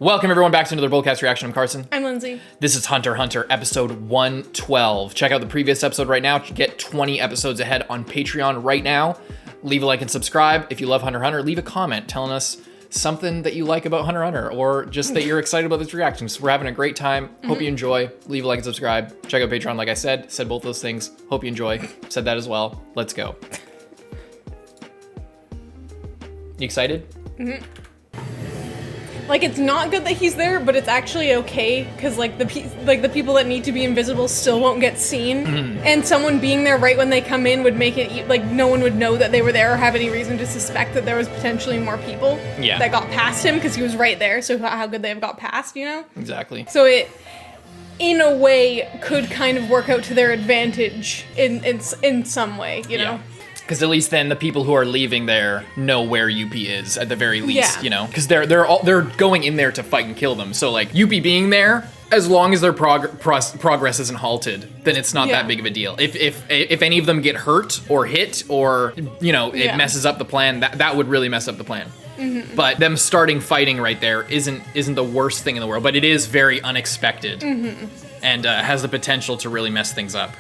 Welcome everyone back to another Bullcast reaction. I'm Carson. I'm Lindsay. This is Hunter x Hunter episode 112. Check out the previous episode right now. Get 20 episodes ahead on Patreon right now. Leave a like and subscribe. If you love Hunter x Hunter, leave a comment telling us something that you like about Hunter x Hunter or just that you're excited about this reaction. So we're having a great time. Hope you enjoy. Leave a like and subscribe. Check out Patreon like I said. Said both those things. Hope you enjoy. Said that as well. Let's go. You excited? Like, it's not good that he's there, but it's actually okay because like the people that need to be invisible still won't get seen, and someone being there right when they come in would make it like no one would know that they were there or have any reason to suspect that there was potentially more people that got past him because he was right there. So how could they have got past? You know? Exactly. So it, in a way, could kind of work out to their advantage in some way. You know. Because at least then the people who are leaving there know where Youpi is at the very least, you know? Because they're going in there to fight and kill them. So like Youpi being there, as long as their progress isn't halted, then it's not that big of a deal. If any of them get hurt or hit or you know it messes up the plan, that would really mess up the plan. But them starting fighting right there isn't the worst thing in the world, but it is very unexpected and has the potential to really mess things up.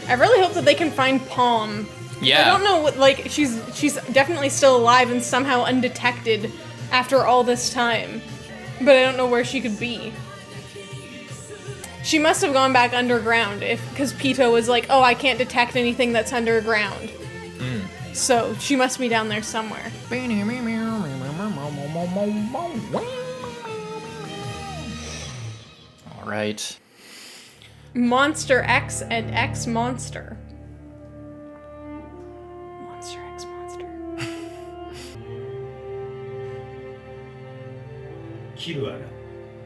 I really hope that they can find Palm. I don't know what, like, she's definitely still alive and somehow undetected after all this time. But I don't know where she could be. She must have gone back underground because Pitou was like, oh, I can't detect anything that's underground. So she must be down there somewhere. All right. Monster X and X Monster. Monster X Monster. Killua が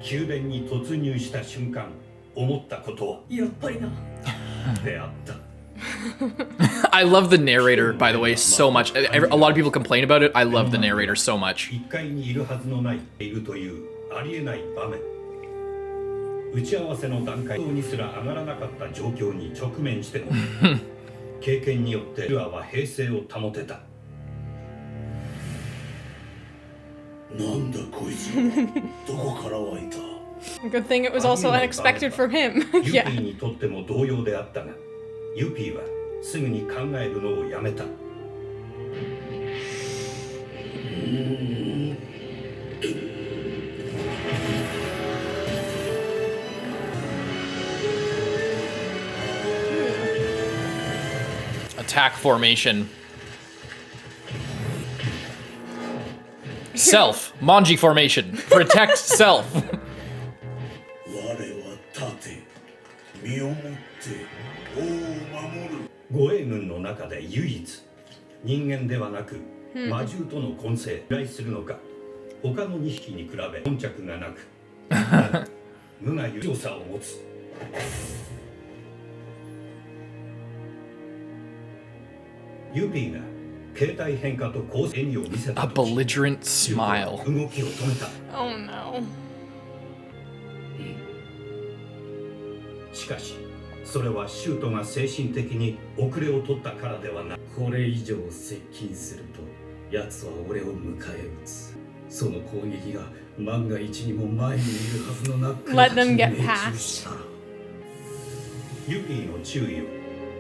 宮殿に突入した瞬間、思ったことはやっぱりな。であった。I love the narrator, by the way, so much. A lot of people complain about it. I love the narrator so much. 1階にいるはずのないいるというありえない場面。打ち合わせの段階にすら上がらなかった状況に直面しても経験によってキルアは平静を保てた。なんだこいつどこから湧いた。Good thing it was also unexpected from him. ユピーにとっても同様であったが、ユピーはすぐに考えるのをやめた。Attack formation. Self. Manji formation. Protect self. 護衛軍の中で唯一人間ではなく魔獣との混成を依頼するのか、他の2匹に比べ頓着がなく無我有強さを持つ。ユピーが携帯変化と構成を見せた。 A belligerent smile. 動きを止めた。 Oh no. しかしそれはシュートが精神的に遅れを取ったからではない。これ以上接近すると奴は俺を迎え撃つ。その攻撃が万が一にも前にいるはずのナックル Let them たちに get 命中 past. したらユピーの注意を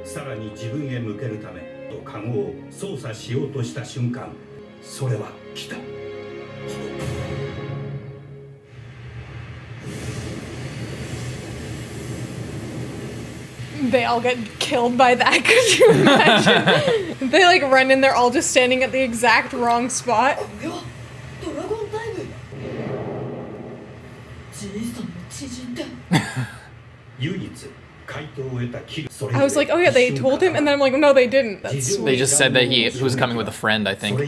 さらに自分へ向けるためとカゴを操作しようとした瞬間、それは来た。They all get killed by that. Could you imagine? They like run in, they're all just standing at the exact wrong spot. I was like, oh yeah, they told him, and then I'm like, no, they didn't. That's They just said that he was coming with a friend, I think.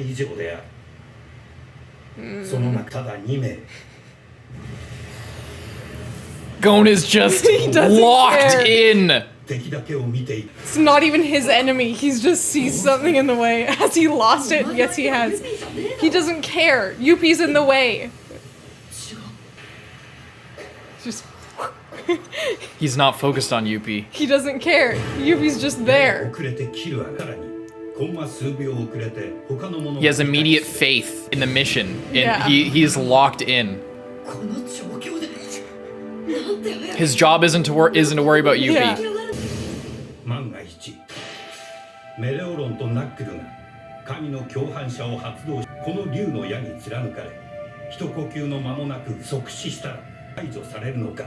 Gon is just locked in. It's not even his enemy. He's just sees something in the way. Has he lost it? Yes, he has. He doesn't care. Youpi's in the way. Just. He's not focused on Youpi. He doesn't care. Youpi's just there. He has immediate faith in the mission, and he's locked in. His job isn't to worry about Youpi. Yeah. 万が一メレオロンとナックルが神の共犯者を発動し、この竜の矢に貫かれ一呼吸の間もなく即死したら排除されるのか、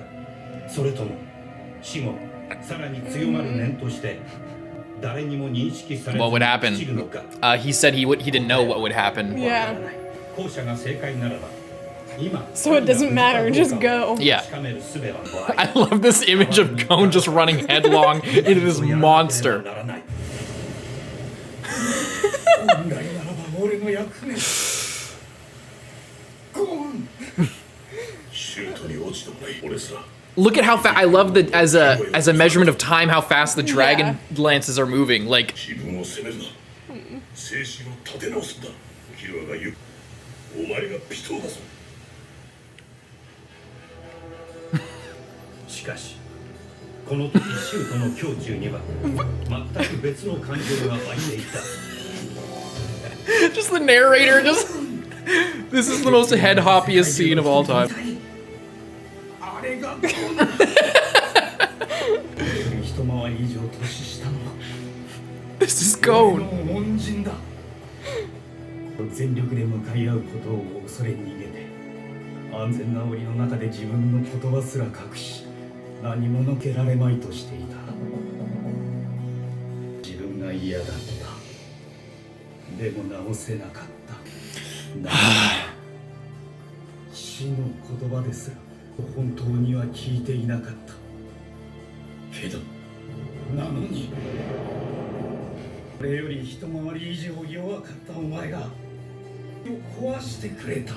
それとも死後さらに強まる念として誰にも認識されず What would happen? 散るのか。 He said he didn't know what would happen. Yeah. 後者が正解ならば今 So it doesn't matter, just go. Yeah. I love this image of Gon just running headlong into this monster. 本来ならば俺の役目ゴーンシュートに落ちてもない俺さ Look at how fast. I love that as a measurement of time how fast the dragon lances are moving. Like 自分を責めるな精神を立て直すんだキルアが言うお前がピトーだぞしかしこの時シュートの胸中には全く別の感情が湧いていた just the narrator just this is the most head hoppiest scene of all time. あれが一回り以上年下の This is Gon. 恩人だ全力で向かい合うことを恐れ逃げて安全な檻の中で自分の言葉すら隠し何ものけられまいとしていた自分が嫌だったでも直せなかったな死の言葉ですら本当には聞いていなかったけどなのに俺より一回り以上弱かったお前が壊してくれた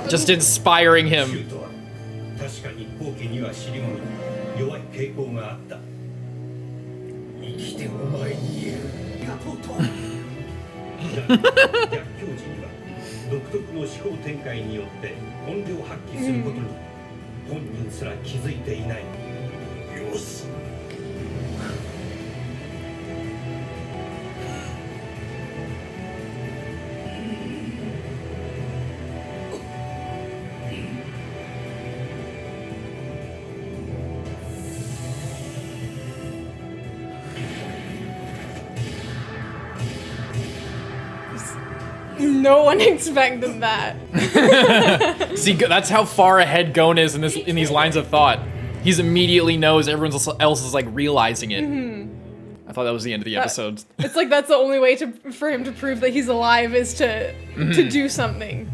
Just inspiring シュ him. ートは確かに後期には尻込みに弱い傾向があった生きてお前に言えるありがとうと逆境時には独特の思考展開によって本領発揮することに本人すら気づいていないよしNo one expected that. See, that's how far ahead Gon is in these lines of thought. He's immediately knows everyone else is like realizing it. I thought that was the end of the episode. It's like that's the only way for him to prove that he's alive is to do something.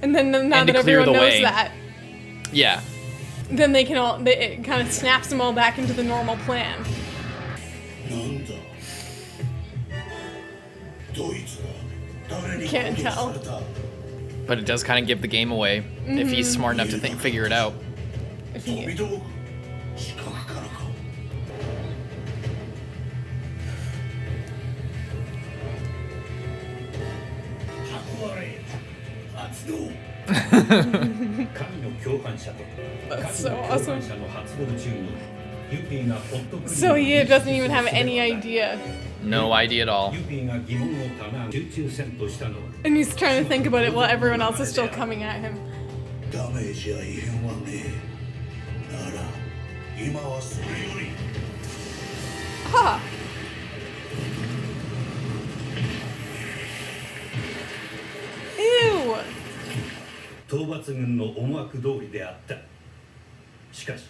And then now And to that clear everyone the knows way. that, Yeah. then it kind of snaps them all back into the normal plan. なんだドイツが誰に Can't 攻撃 tell. された But it does kind of give the game away if he's smart enough to figure it out. If 飛 he, び道具視覚からか箱割れ発動神の共犯者と That's so 神の共 awesome. 犯者の発動中にユピーがホットクリーム so he doesn't even have any idea. No idea at all. ユピーが疑問をたな集中せんとしたのは And he's trying to think about it while everyone else is still coming at him. ダメージや異変はねえなら今はそれより Ha! Ew! 討伐軍の思惑通りであったしかし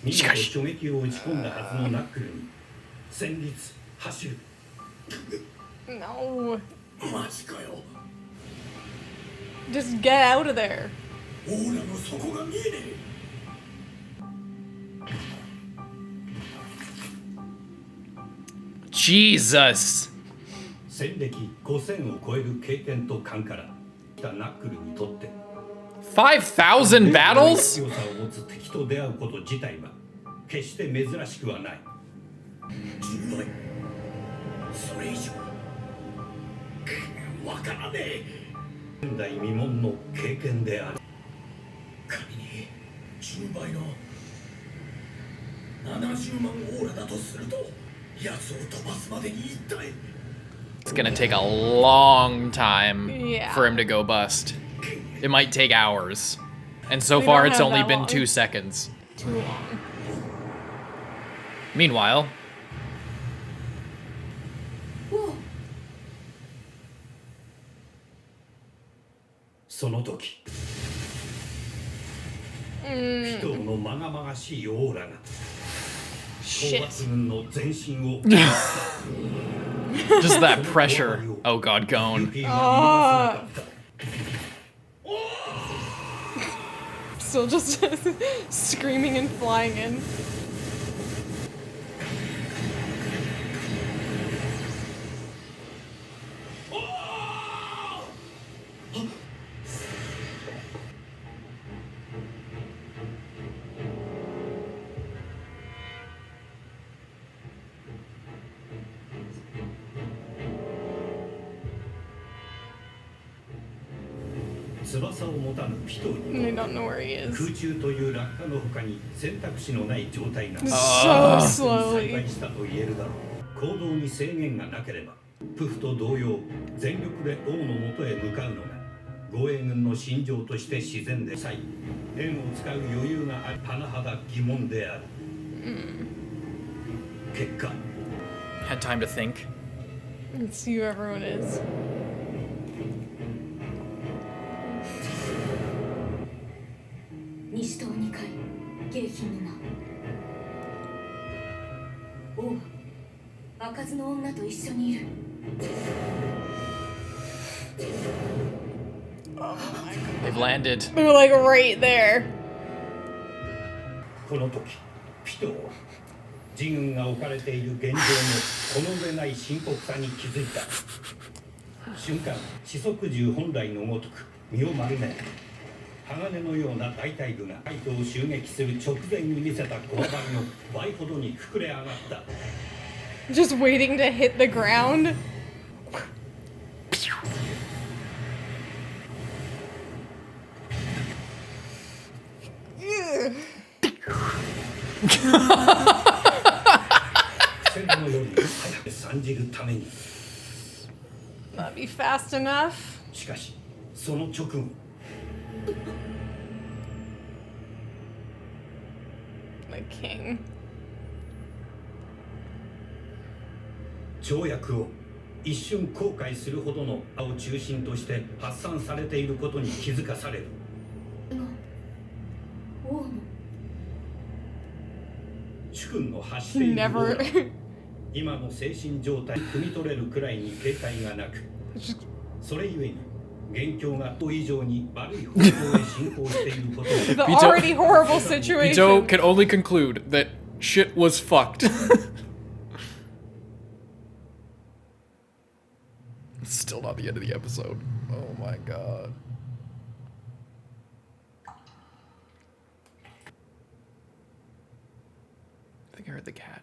見事衝撃を打ち込んだはずのナックルに戦慄走る No. マジかよ Just get out of there. オーラの底が見えねえ Jesus. 戦歴5000を超える経験と勘から来たナックルにとって 5,000 battles? 強さを持つ敵と出会うこと自体は決して珍しくはない10倍それ以上わからねえ前代未聞の経験である仮に10倍の70万オーラだとすると It's gonna take a long time Yeah. for him to go bust. It might take hours. And so We far don't it's have only that been long. 2 seconds. Too long. Meanwhile, その時ピトーのまがまがしいオーラが討伐軍の全身を just that pressure. Oh god, Gone. ユピーは見逃さなかった Still just screaming and flying in. And 翼を持たぬピトー And I に don't know where he 空 is. 中という落下の他に選択肢のない状態が So 幸 slowly. いしたと言えるだろう行動に制限がなければプフと同様全力で王のもとへ向かうのが護衛軍の心情として自然でさえ剣を使う余裕がある甚だ疑問である、結果 Had time to think. Let's see who everyone is. 西東二階迎賓の間王は開かずの女と一緒にいる They've landed. They're like right there. この時ピトーは自軍が置かれている現状のこの上ない深刻さに気づいた瞬間四足銃本来のごとく身を丸め鋼のような大隊部がカイトを襲撃する直前に見せたこわばりの倍ほどに膨れ上がった Just waiting to hit the ground. Ugh. 戦後より早く参じるために Not be fast enough. しかしその直後 The king. 条約を一瞬後悔するほどの青を中心として発散されていることに気づかされる王の主君の発している Never. オーラ今の精神状態汲み取れるくらいに警戒がなくそれゆえに元凶が以上に悪い方向へ進行していることを The Pitou- already horrible situation. Pitou can only conclude that shit was fucked. It's still not the end of the episode. Oh my god. I think I heard the cat.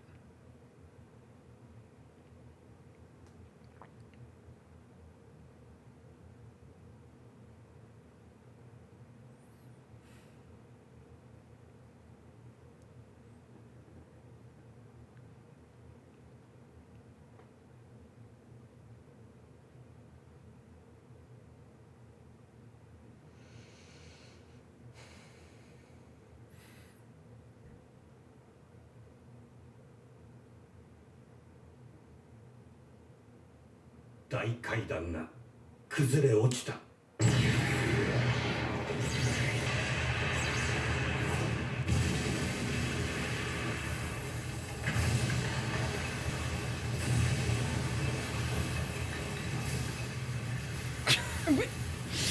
「大階段が崩れ落ちた」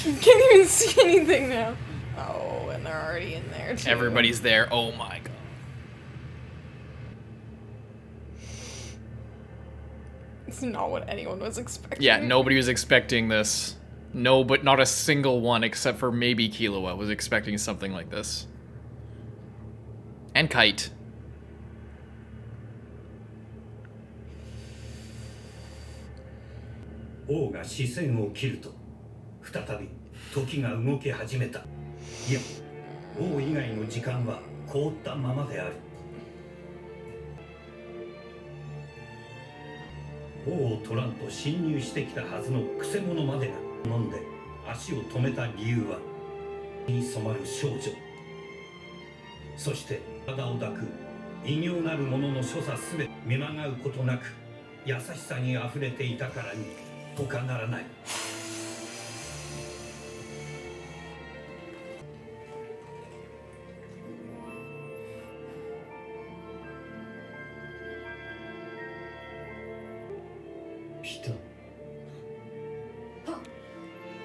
You can't even see anything now. Oh, and they're already in there too. Everybody's there. Oh my god. It's not what anyone was expecting. Yeah, nobody was expecting this. No, but not a single one except for maybe Killua was expecting something like this. And Kite. 王が視線を切ると再び時が動き始めた。いや、王以外の時間は凍ったままである。王を取らんと侵入してきたはずのくせ者までが飲んで足を止めた理由はに染まる少女、そして体を抱く異形なる者の所作すべて見まがうことなく優しさにあふれていたからに他ならない。ピト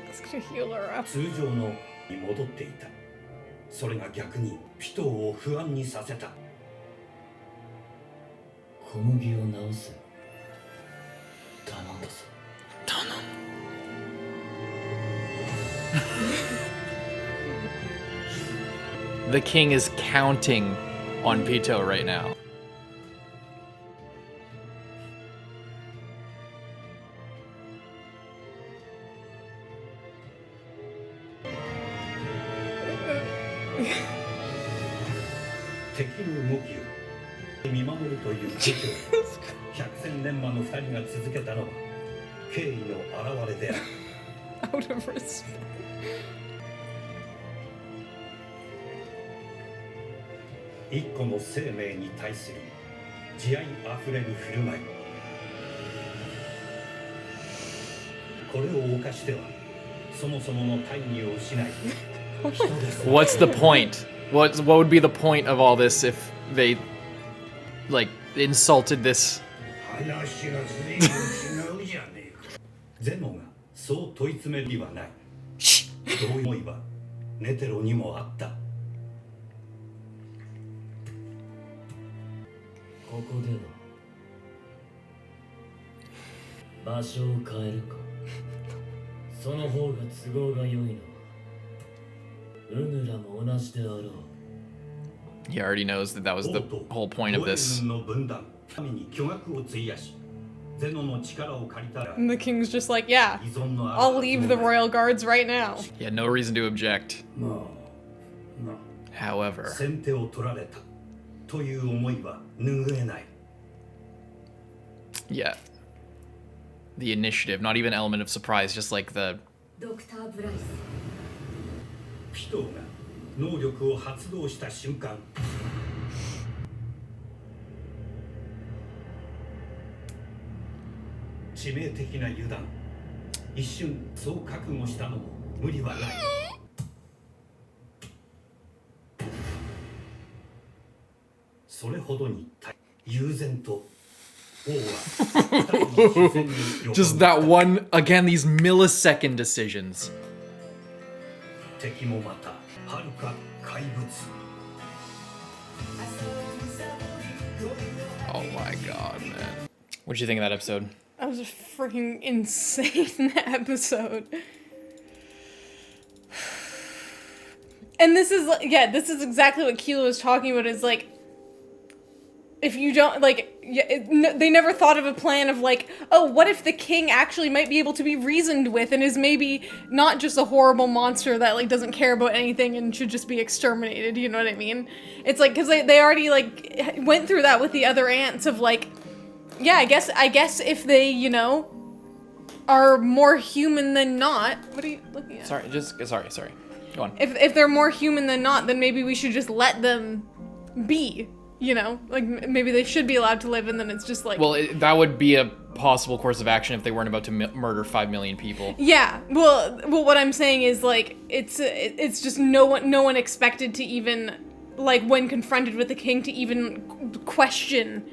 It's gonna heal her up. 通常のに戻っていた。それが逆にピトーを不安にさせた。小麦を直せ。頼んだぞ。The king is counting on Pitou right now. The 敵の動きを見守るという故郷。百戦錬磨の二人が続けたのは敬意の表れである。Out of respect. 一個の生命に対する慈愛あふれる振る舞い。これを犯してはそもそもの大義を失い。What's the point? What would be the point of all this if they like insulted this? 話が随分違うじゃねえか。ゼノがそう問い詰めるにはない。同意思いはネテロにもあった。ここでは場所を変えるか。その方が都合が良いのはウヌラも同じであろう。 He already knows that that was the whole point of this. And the king's just like, yeah, I'll leave the royal guards right now. He had no reason to object. However, yeah, the initiative, not even an element of surprise, just like the ドクター・ブライス。ピトーが能力を発動した瞬間、致命的な油断。一瞬そう覚悟したのも無理はない。それほどに悠然と王は just that one again. These millisecond decisions. 敵もまた遥か怪物。 Oh my god, man. What'd you think of that episode? That was a freaking insane episode. And this is, yeah, this is exactly what Killua was talking about, is like, if you don't, like, they never thought of a plan of like, oh, what if the king actually might be able to be reasoned with and is maybe not just a horrible monster that like doesn't care about anything and should just be exterminated, you know what I mean? It's like, because they already like went through that with the other ants of like, yeah, I guess if they, you know, are more human than not. What are you looking at? Sorry. Go on. If they're more human than not, then maybe we should just let them be, you know? Like, maybe they should be allowed to live, and then it's just like... Well, that would be a possible course of action if they weren't about to murder 5 million people. Yeah, well, what I'm saying is, like, it's just no one expected to even, like, when confronted with the king, to even question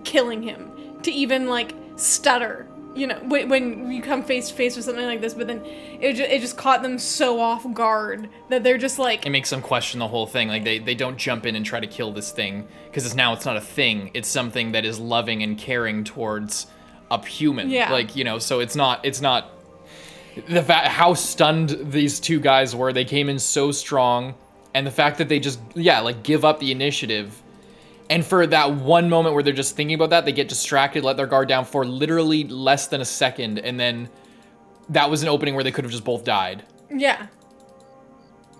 killing him, to even, like, stutter. You know, when you come face to face with something like this, but then it just caught them so off guard that they're just like... It makes them question the whole thing. Like, they don't jump in and try to kill this thing, because it's not a thing. It's something that is loving and caring towards a human. Yeah. Like, you know, so it's not... The fact, how stunned these two guys were, they came in so strong, and the fact that they just, yeah, like, give up the initiative... And for that one moment where they're just thinking about that, they get distracted, let their guard down for literally less than a second, and then that was an opening where they could have just both died. Yeah.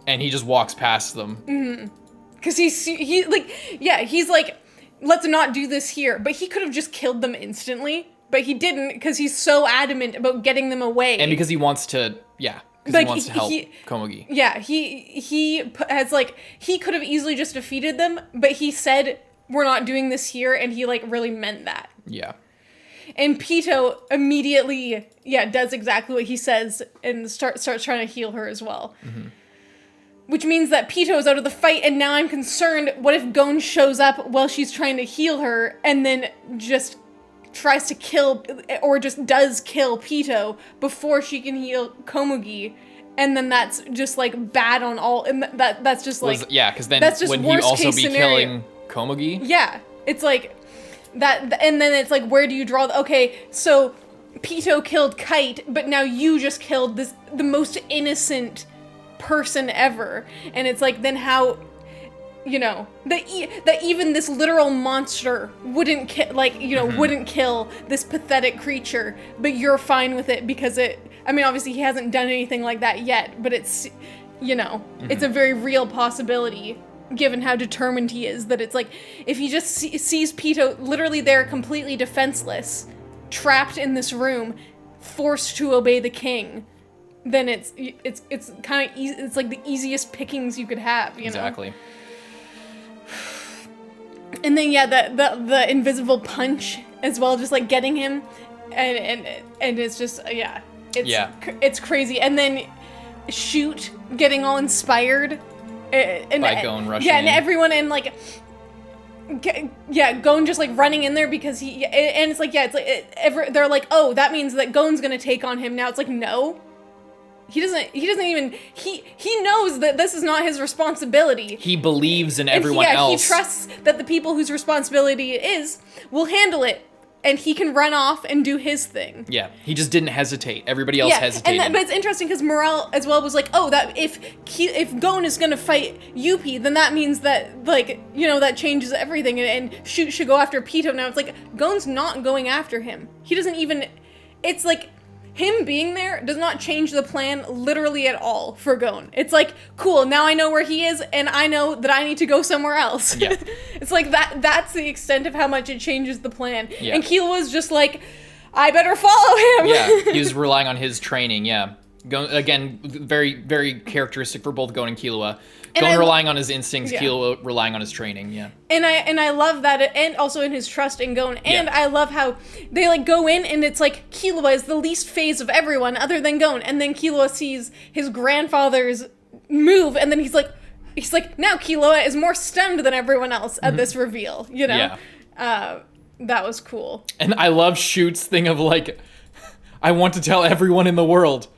And he just walks past them. Mm-hmm. Because he's like, let's not do this here. But he could have just killed them instantly but he didn't because he's so adamant about getting them away. And because he wants to, because he wants to help Komugi. Yeah, he has like, he could have easily just defeated them, but he said, we're not doing this here, and he like really meant that. Yeah. And Pitou immediately, does exactly what he says and starts trying to heal her as well. Mm-hmm. Which means that Pitou is out of the fight, and now I'm concerned, what if Gon shows up while she's trying to heal her, and then just tries to kill, or just does kill Pitou before she can heal Komugi, and then that's just, like, bad on all, and that's just, like... because then that's just wouldn't he also be scenario. killing Komugi? Yeah, it's like... that, and then it's like, where do you draw okay, so Pitou killed Kite, but now you just killed the most innocent person ever, and it's like, then how, that even this literal monster wouldn't wouldn't kill this pathetic creature, but you're fine with it because obviously he hasn't done anything like that yet, but it's, it's a very real possibility given how determined he is, that it's like, if he just sees Pitou literally there completely defenseless, trapped in this room, forced to obey the king, then it's kind of easy. It's like the easiest pickings you could have, you know? Exactly. And then the invisible punch as well, just like getting him, and it's just it's crazy. And then Shoot getting all inspired. And by Gon rushing and in. everyone and like Gon just like running in there because and it's like they're like, oh, that means that Gon's gonna take on him now. It's like, no, he doesn't even he knows that this is not his responsibility. He believes in everyone else. He trusts that the people whose responsibility it is will handle it, and he can run off and do his thing. Yeah, he just didn't hesitate. Everybody else hesitated. But it's interesting because Morel as well was like, oh, that if Gon is gonna fight Youpi, then that means that, like, that changes everything, and Shoot should go after Pitou now. It's like, Gon's not going after him. He doesn't even, it's like, him being there does not change the plan literally at all for Gon. It's like, cool, now I know where he is, and I know that I need to go somewhere else. Yeah. It's like, that's the extent of how much it changes the plan. Yeah. And Killua's just like, I better follow him. Yeah, he was relying on his training, yeah. Gon, again, very, very characteristic for both Gon and Killua. Gon relying on his instincts, Killua relying on his training, yeah. And I love that, and also in his trust in Gon. And I love how they like go in, and it's like Killua is the least phased of everyone other than Gon. And then Killua sees his grandfather's move, and then he's like, now Killua is more stunned than everyone else at this reveal, Yeah. That was cool. And I love Shoot's thing of like, I want to tell everyone in the world,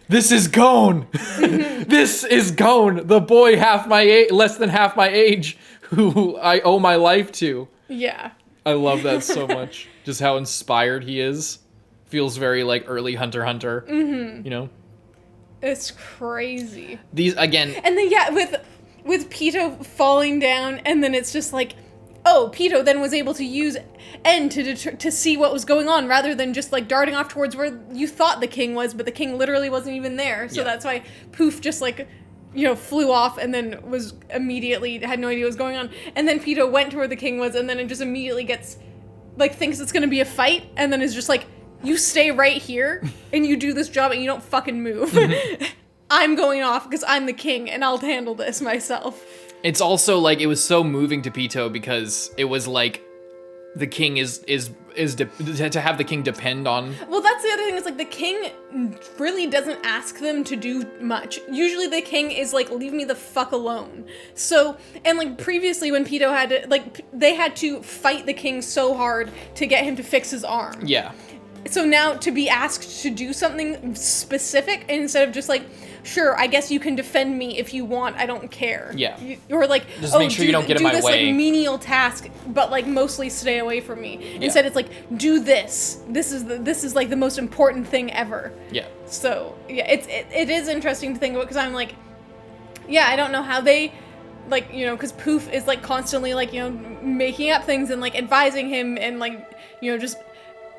this is Gon. This is Gon, the boy less than half my age, who I owe my life to. Yeah. I love that so much. Just how inspired he is. Feels very like early Hunter x Hunter. Mm-hmm. It's crazy. These again. And then with Pitou falling down, and then it's just like, oh, Pitou then was able to use N to see what was going on, rather than just like darting off towards where you thought the king was, but the king literally wasn't even there. So that's why Pouf just like, flew off and then was immediately had no idea what was going on. And then Pitou went to where the king was, and then it just immediately gets like, thinks it's gonna be a fight, and then is just like, you stay right here and you do this job and you don't fucking move. I'm going off because I'm the king and I'll handle this myself. It's also like, it was so moving to Pitou because it was like, the king is to have the king depend on. Well, that's the other thing, is like, the king really doesn't ask them to do much. Usually the king is like, leave me the fuck alone. So, and like previously when Pitou had to, like, they had to fight the king so hard to get him to fix his arm. Yeah. So now to be asked to do something specific instead of just like, sure, I guess you can defend me if you want, I don't care. Yeah. Or like, just make sure you don't get in my this way. Like menial task, but like mostly stay away from me. Instead it's like, do this. This is like the most important thing ever. Yeah. So yeah, it is interesting to think about, because I'm like, yeah, I don't know how they, like, because Pouf is like constantly like, making up things and like advising him and like, just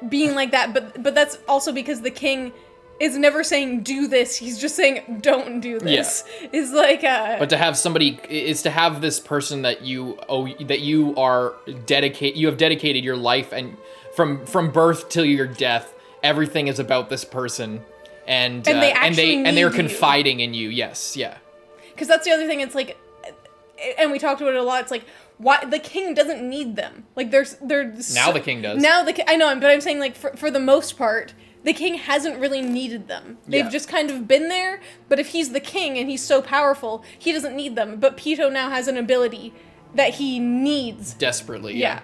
being like that, but that's also because the king is never saying do this, he's just saying don't do this. Yeah. Is like but to have somebody is to have this person that you have dedicated your life and from birth till your death, everything is about this person, and they actually and they're need you. confiding in you. Yes, yeah. Because that's the other thing. It's like, and we talked about it a lot. It's like, why the king doesn't need them. Like they're Now the king does. Now I know, but I'm saying like for the most part, the king hasn't really needed them. They've just kind of been there. But if he's the king and he's so powerful, he doesn't need them. But Pitou now has an ability that he needs Desperately. Yeah.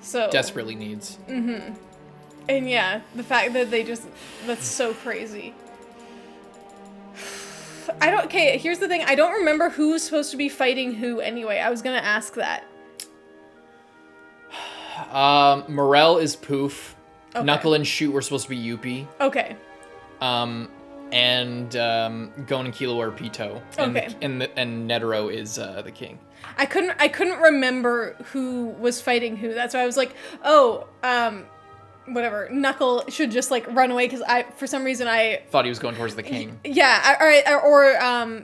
So Desperately needs. And yeah, the fact that that's so crazy. Okay, here's the thing. I don't remember who's supposed to be fighting who anyway. I was gonna ask that. Morel is Pouf. Okay. Knuckle and Shoot were supposed to be Youpi. Okay. And Gon and Killua are Pitou. Okay. And Netero is the king. I couldn't remember who was fighting who. That's why I was like, oh, whatever. Knuckle should just like run away because for some reason I Thought he was going towards the king. Yeah, or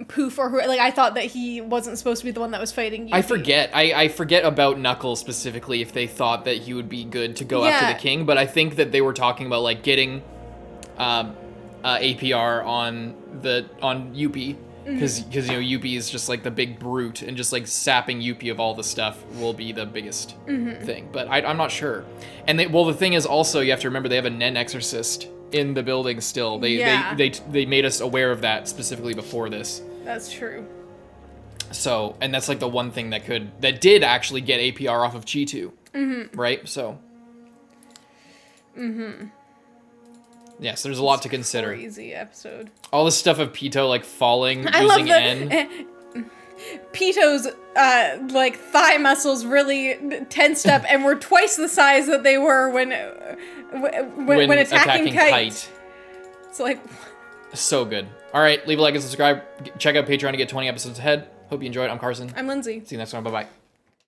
Pouf or who. Like I thought that he wasn't supposed to be the one that was fighting you. I forget. I forget about Knuckle specifically if they thought that he would be good to go after the king, but I think that they were talking about like getting APR on Youpi. Because Youpi is just like the big brute, and just like sapping Youpi of all the stuff will be the biggest thing. But I'm not sure. And the thing is also you have to remember they have a Nen exorcist in the building still. They made us aware of that specifically before this. That's true. So, and that's like the one thing that did actually get APR off of Chitou, right? So. Yeah, so there's a lot to consider. Crazy episode. All this stuff of Pitou like falling using N. Pitou's like thigh muscles really tensed up and were twice the size that they were when attacking Kite. It's like so good. All right, leave a like and subscribe. Check out Patreon to get 20 episodes ahead. Hope you enjoyed. I'm Carson. I'm Lindsay. See you next time. Bye bye.